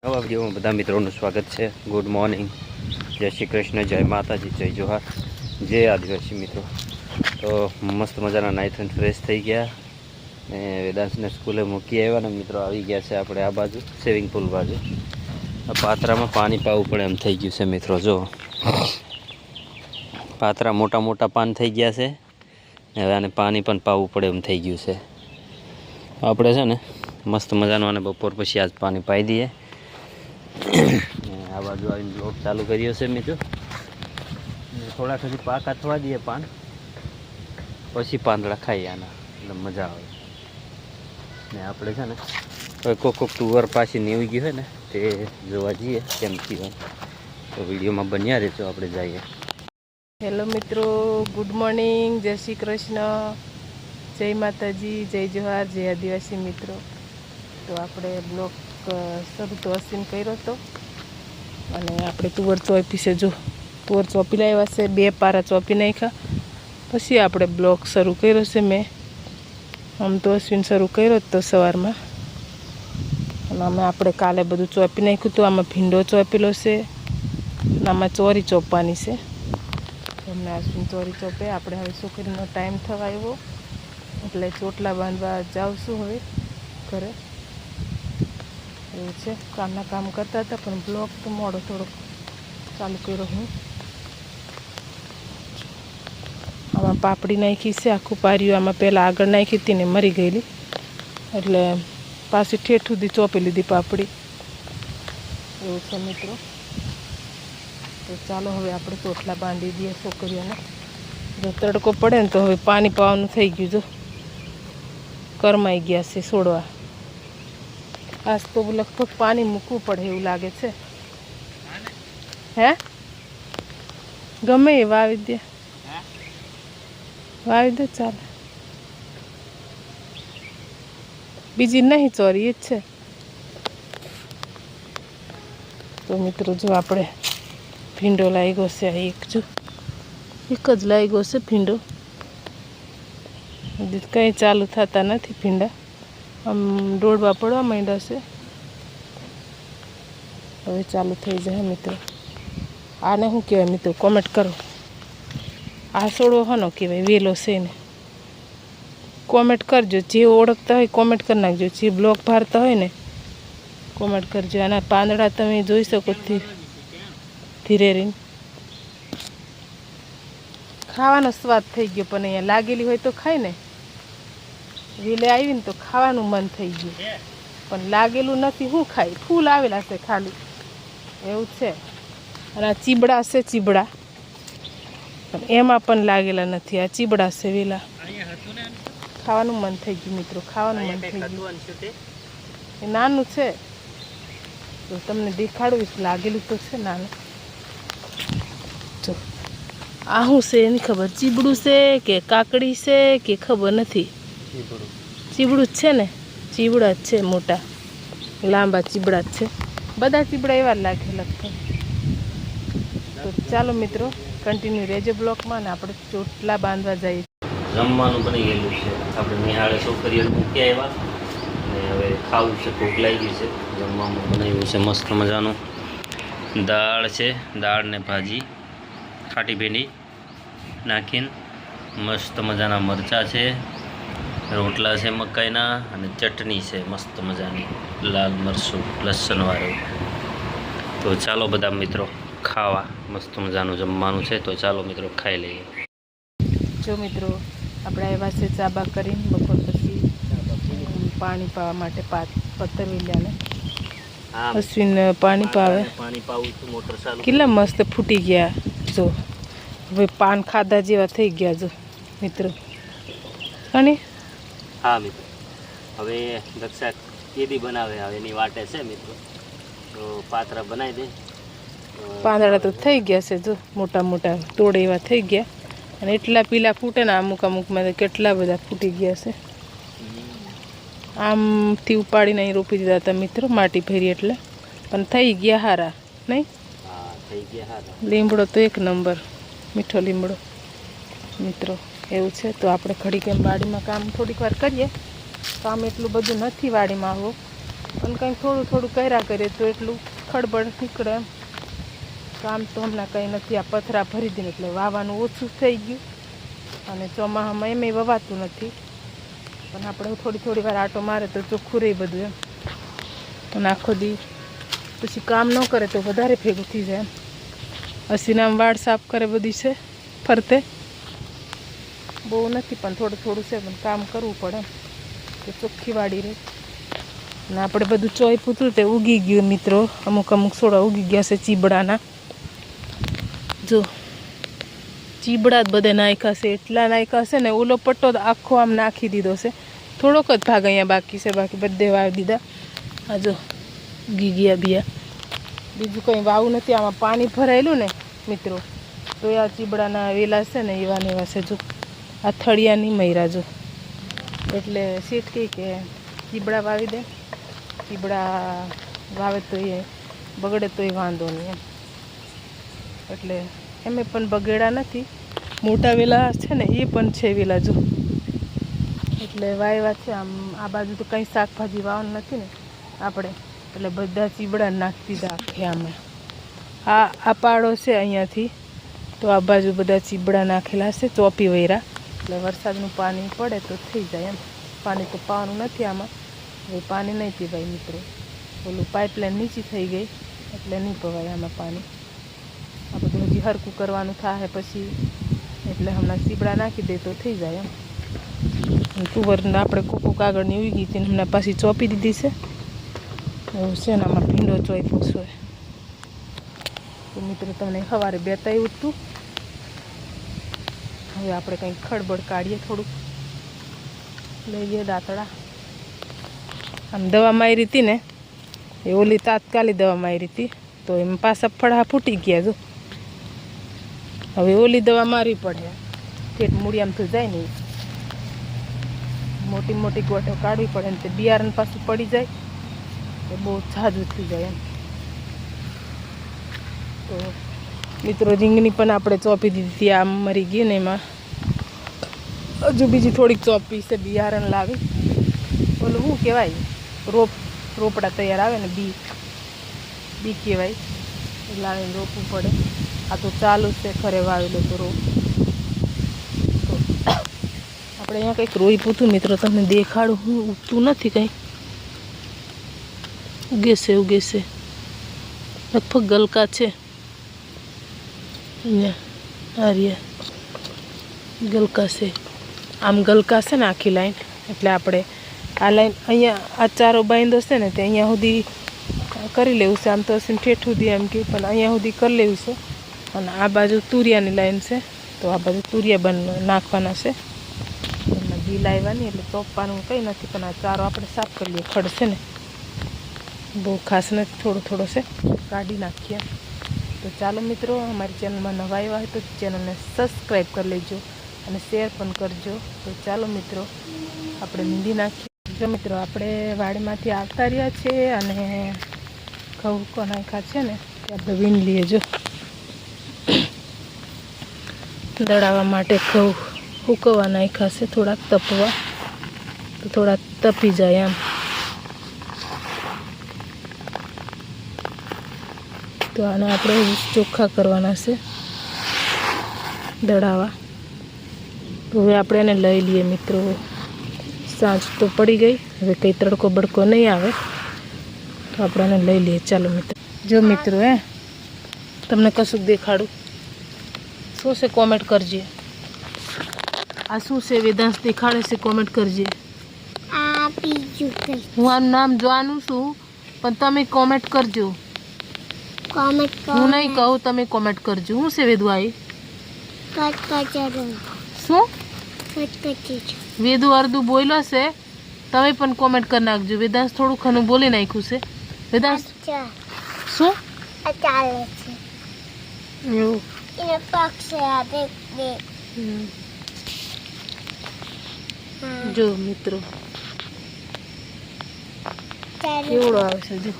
નવા વિડીયોમાં બધા મિત્રોનું સ્વાગત છે। ગુડ મોર્નિંગ, જય શ્રી કૃષ્ણ, જય માતાજી, જય જોહાર, જય આદિવાસી મિત્રો। તો મસ્ત મજાના નાઈટ એન્ડ ફ્રેશ થઈ ગયા ને વેદાંશને સ્કૂલે મૂકી આવ્યા ને મિત્રો આવી ગયા છે આપણે આ બાજુ સ્વિમિંગ પુલ બાજુ। આ પાત્રામાં પાણી પાવું પડે એમ થઈ ગયું છે મિત્રો। જો પાત્રા મોટા મોટા પાન થઈ ગયા છે ને હવે આને પાણી પણ પાવું પડે એમ થઈ ગયું છે। આપણે છે ને મસ્ત મજાનું આને બપોર પછી આજ પાણી પાઈ દઈએ। આ બાજુ આવીને બ્લોગ ચાલુ કર્યો છે મિત્રો। થોડાક હજી પાકા થવા દઈએ પાન, પછી પાંદડા ખાઈએ આના એટલે મજા આવે। ને આપણે છે ને કોક ટુવર પાછી નીવી ગઈ હોય ને તે જોવા જઈએ કેમ થયું, તો વિડીયોમાં બન્યા રહેજો, આપણે જઈએ। હેલો મિત્રો, ગુડ મોર્નિંગ, જય શ્રી કૃષ્ણ, જય માતાજી, જય જોહાર, જય આદિવાસી મિત્રો। તો આપણે બ્લોગ શરૂ તો અસીન કર્યો હતો અને આપણે તુવર ચોપી છે। જો તુવર ચોપી લાવ્યા છે, 2 પારા ચોપી નાખ્યા, પછી આપણે બ્લોગ શરૂ કર્યો છે મેં। આમ તો અશ્વિન શરૂ કર્યો તો સવારમાં, અને આપણે કાલે બધું ચોપી નાખ્યું હતું। આમાં ભીંડો ચોપેલો છે અને આમાં ચોરી ચોપવાની છે। અમને અશ્વિન ચોરી ચોપે, આપણે હવે છોકરીનો ટાઈમ થવા આવ્યો એટલે ચોટલા બાંધવા જાઉં હવે ઘરે। એવું છે, કામના કામ કરતા હતા પણ બ્લોગ તો મોડો થોડોક ચાલુ કર્યો હું। આમાં પાપડી નાખી છે, આખું પાર્યું। આમાં પહેલાં આગળ નાખી હતી ને મરી ગયેલી, એટલે પાછી ઠેઠ સુધી ચોપી લીધી પાપડી। એવું છે મિત્રો। તો ચાલો હવે આપણે ચોટલા બાંધી દઈએ છોકરીઓને। જો તડકો પડે ને તો હવે પાણી પાવાનું થઈ ગયું। જો કરમાઈ ગયા છે છોડવા। આજ તો લગભગ પાણી મૂકવું પડે એવું લાગે છે। હે ગમે એ વાવી દે, ચાલે, બીજી નહીં ચોરી એ જ છે। તો મિત્રો જો આપણે ભીંડો લાગ્યો છે, આ એક જ લાગ્યો છે ભીંડો, કંઈ ચાલુ થતા નથી ભીંડા, આમ દોડવા પડવા માંડ્યા છે। હવે ચાલુ થઈ જાય મિત્રો। આને શું કહેવાય મિત્રો, કોમેન્ટ કરો। આ છોડવો હનો કહેવાય, વેલો છે ને કોમેન્ટ કરજો। જે ઓળખતા હોય કોમેન્ટ કરી નાખજો, જે બ્લોગ ભારતા હોય ને કોમેન્ટ કરજો। આના પાંદડા તમે જોઈ શકો ધીરે રહીને। ખાવાનો સ્વાદ થઈ ગયો, પણ અહીંયા લાગેલી હોય તો ખાય ને, વેલે આવીને તો ખાવાનું મન થઈ ગયું, પણ લાગેલું નથી, શું ખાય? ફૂલ આવેલા છે ખાલી, એવું છે। અને આ ચીબડા છે, ચીબડા પણ એમાં પણ લાગેલા નથી, આ ચીબડા છે વેલા। ખાવાનું મન થઈ ગયું મિત્રો, ખાવાનું મન થઈ ગયું। એ નાનું છે તો તમને દેખાડું, લાગેલું તો છે નાનું। જો આ શું છે એની ખબર, ચીબડું છે કે કાકડી છે કે ખબર નથી। ચીબડું જ છે ને, ચીબડા જ છે, મોટા લાંબા ચીબડા જ છે, બધા ચીબડા એવા લાગે લગભગ। તો ચાલો મિત્રો કન્ટિન્યુ રહેજો બ્લોકમાં, ને આપણે ચોટલા બાંધવા જઈએ। જમવાનું બની ગયેલું છે, આપણે નિહાળે છોકરીઓને મૂકી આવ્યા ને હવે ખાવું છે, ભૂખ લાગી છે। જમવામાં બનાવ્યું છે મસ્ત મજાનું દાળ છે, દાળ ને ભાજી, ખાટી ભીંડી નાખીને, મસ્ત મજાના મરચાં છે, રોટલા છે મકાઈના, અને ચટણી છે મસ્ત મજાની લાલ મરચું લસણવાળું। તો ચાલો બધા મિત્રો ખાવા, મસ્ત મજાનું જમવાનું છે। તો ચાલો મિત્રો ખાઈ લઈએ। જો મિત્રો આપણે આવ્યા છે ચાબા કરીને બપોર પછી પાણી પાવા માટે પતરવેલિયાને। અશ્વિન પાણી પાવે, કેટલા મસ્ત ફૂટી ગયા। જો હવે પાન ખાધા જેવા થઈ ગયા જો મિત્રો। અને હા મિત્રો, હવે દક્ષા કેદી બનાવે હવે એની વાટે છે મિત્રો। તો પાત્રા બનાવી દે। પાંદડા તો થઈ ગયા છે, જો મોટા મોટા તોડે એવા થઈ ગયા, અને એટલા પીલા ફૂટે ને અમુકમાં કેટલા બધા ફૂટી ગયા છે। આમથી ઉપાડીને અહીં રોપી દીધા હતા મિત્રો, માટી ભરી એટલે, પણ થઈ ગયા હારા નહીં? થઈ ગયા હારા। લીમડો તો એક નંબર, મીઠો લીમડો મિત્રો। એવું છે, તો આપણે ઘડી કેમ વાડીમાં કામ થોડીક વાર કરીએ। કામ એટલું બધું નથી વાડીમાં આવો, પણ કંઈક થોડું થોડું કર્યા કરીએ તો એટલું ખડબડ નીકળે એમ. કામ તો હમણાં કંઈ નથી, આ પથરા ભરી દઈને એટલે વાવવાનું ઓછું થઈ ગયું, અને ચોમાસામાં એમ વવાતું નથી. પણ આપણે થોડી વાર આટો મારે તો ચોખ્ખું રહે બધું એમ. અને આખો દી પછી કામ ન કરે તો વધારે ભેગું થઈ જાય એમ. હસીનામ વાળ સાફ કરે બધી છે ફરતે, બહુ નથી પણ થોડું છે, પણ કામ કરવું પડે એમ તો ચોખ્ખી વાડી રહે. અને આપણે બધું ચોઈ પૂતું તે ઉગી ગયું મિત્રો, અમુક છોડા ઉગી ગયા છે ચીબડાના. જો ચીબડા જ બધે નાખ્યા છે, એટલા નાખ્યા છે ને. ઓલો પટ્ટો તો આખો આમ નાખી દીધો છે, થોડોક જ ભાગ અહીંયા બાકી છે, બાકી બધે વાવી દીધા. આ જો ઉગી ગયા બિયા, બીજું કંઈ વાવું નથી. આમાં પાણી ભરાયેલું ને મિત્રો, તો આ ચીબડાના વેલા છે ને એવા ને એવા છે. જો આ થળિયાની મૈરા જો, એટલે શેઠ કહે કે ચીબડા વાવી દે, ચીબડા વાવે તો એ બગડે તો એ વાંધો નહીં એમ. એટલે એમે પણ બગેડા નથી, મોટા વેલા છે ને એ પણ છે વેલા જો, એટલે વાવ્યા છે. આમ આ બાજુ તો કંઈ શાકભાજી વાવવાનું નથી ને આપણે, એટલે બધા ચીબડા નાખી દીધા આખે આમાં. આ પાડો છે અહીંયાથી, તો આ બાજુ બધા ચીબડા નાખેલા છે ચોપી વૈરા, એટલે વરસાદનું પાણી પડે તો થઈ જાય એમ. પાણી તો પાવાનું નથી આમાં, હવે પાણી નહીં પીવાય મિત્રો. ઓલું પાઇપલાઇન નીચી થઈ ગઈ એટલે નહીં પવાય આમાં પાણી. આ બધું હજી હરકું કરવાનું થાય પછી, એટલે હમણાં ચીબડા નાખી દે તો થઈ જાય એમ. તુવરને આપણે કોકો કાગળની ઉગી હતી ને હમણાં પાછી ચોપી દીધી છે, એવું છે ને. આમાં ભીંડો ચોઈપો છે. તો મિત્રો તમને સવારે બતાવ્યું હતું. હવે આપણે કંઈક ખડબડ કાઢીએ, થોડુંક લઈએ દાંતડા. આમ દવા મારી હતી ને એ ઓલી તાત્કાલિક દવા મારી હતી, તો એમાં પાછા ફળા ફૂટી ગયા. જો હવે ઓલી દવા મારવી પડે, પેટ મૂળિયામાં જાય નહીં, મોટી મોટી ગોઠો કાઢવી પડે ને તે બિયારણ પાછું પડી જાય એ બહુ ઝાઝું થઈ જાય એમ. તો મિત્રો રીંગણી પણ આપણે ચોપી દીધી હતી, આમ મરી ગઈ ને એમાં હજુ બીજી થોડીક ચોપી છે, બિયારણ લાવી. ઓલું શું કહેવાય, રોપડા તૈયાર આવે ને બી કહેવાય, એ લાવીને રોપવું પડે. આ તો ચાલુ છે ખરે વાવેલો તો રોપ. તો આપણે અહીંયા કંઈક રોઈ પૂતું મિત્રો, તમને દેખાડું. હું ઉગતું નથી કંઈ, ઉગે છે લગભગ ગલકા છે અહીંયા. આર્યા ગલકા છે, આમ ગલકા છે ને આખી લાઈન. એટલે આપણે આ લાઈન અહીંયા આ ચારો બાંધો છે ને તે અહીંયા સુધી કરી લેવું છે. આમ તો ઠેઠ સુધી એમ કે, પણ અહીંયા સુધી કરી લેવું છે. અને આ બાજુ તુરિયાની લાઈન છે, તો આ બાજુ તુરિયા નાખવાના છે. એમાં બી લાવવાની, એટલે ચોપવાનું કંઈ નથી. પણ આ ચારો આપણે સાફ કરી લઈએ, ખડ છે ને બહુ ખાસ નથી, થોડો છે, કાઢી નાખીએ. તો ચાલો મિત્રો, અમારી ચેનલમાં નવા આવ્યા હોય તો ચેનલને સબસ્ક્રાઈબ કરી લેજો અને શેર પણ કરજો. તો ચાલો મિત્રો, આપણે મીંડી નાખીએ. જો મિત્રો, આપણે વાડીમાંથી આવતા રહ્યા છે અને ઘઉં નાખ્યા છે ને તે આપણે વીણ લઈએ. જો દળાવવા માટે ઘઉં સૂકવવા નાખ્યા છે, થોડાક તપવા, તો થોડાક તપી જાય એમ. તો આને આપણે ચોખ્ખા કરવાના છે, દળાવા. તો હવે આપણે એને લઈ લઈએ મિત્રો. સાંજ તો પડી ગઈ, હવે કંઈ તડકો બડકો નહીં આવે તો આપણે એને લઈ લઈએ. ચાલો મિત્રો. જો મિત્રો તમને કશુંક દેખાડું. શું છે કોમેન્ટ કરજે. આ શું છે વેદાંશ દેખાડે છે, કોમેન્ટ કરજે. હું આનું નામ જાણું છું પણ તમે કોમેન્ટ કરજો. હું નહીં કહું, તમે કોમેન્ટ કરજો. શું છે વેદુ? આવી શું વેદુ અર્ધું બોલ્યો છે, તમે પણ કોમેન્ટ કરી નાખજો. વેદાંશ થોડું ઘણું બોલી નાખ્યું છે. વેદાંશ શું ચાલે છે એવું? એને પક્ષ જો મિત્રો કેવડો આવે છે. જો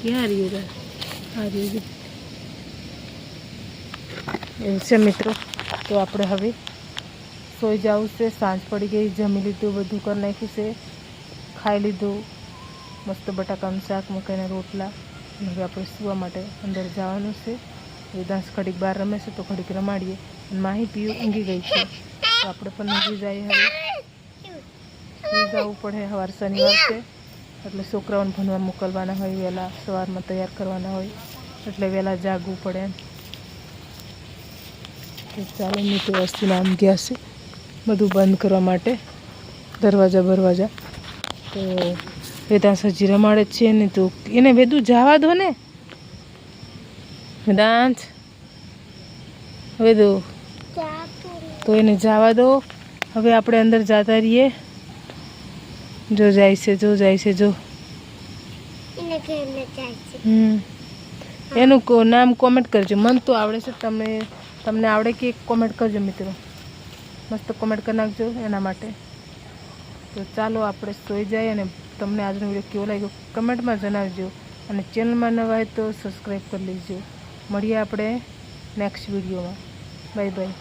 ક્યાં રહ્યું? આ રહ્યું. એવું છે મિત્રો. તો આપણે હવે સોઈ જવું છે. સાંજ પડી ગઈ, જમી લીધું, બધું કરી નાખ્યું છે, ખાઈ લીધું. મસ્ત બટાકાનું શાક, મકાઈના રોટલા. અને હવે આપણે સૂવા માટે અંદર જવાનું છે. વેદાંશ ઘડીક બહાર રમે છે તો ઘડીક રમાડીએ. અને માહી પીયું ઊંઘી ગઈ છે તો આપણે પણ ઊંઘી જઈએ. હવે સુઈ જવું પડે. સવાર શનિવાર છે એટલે છોકરાઓને ભણવા મોકલવાના હોય, વહેલા સવારમાં તૈયાર કરવાના હોય એટલે વહેલા જાગવું પડે એમ. તો ચાલો મીઠી વસ્તુના આમ ગયા છે બધું બંધ કરવા માટે, દરવાજા. તો વેદાંશ હજી રમાડે જ છે ને, તો એને વેદું જવા દો ને. વેદાંશ વેદુ, તો એને જવા દો. હવે આપણે અંદર જતા રહીએ. જો જાય છે જો. એનું નામ કોમેન્ટ કરજો. મન તો આવડે છે, તમને આવડે કે કોમેન્ટ કરજો મિત્રો, મસ્ત કોમેન્ટ કરી નાખજો એના માટે. તો ચાલો આપણે સૂઈ જઈએ. અને તમને આજનો વિડીયો કેવો લાગ્યો કમેન્ટમાં જણાવજો. અને ચેનલમાં નવા હોય તો સબસ્ક્રાઈબ કરી લેજો. મળીએ આપણે નેક્સ્ટ વિડીયોમાં. Bye bye.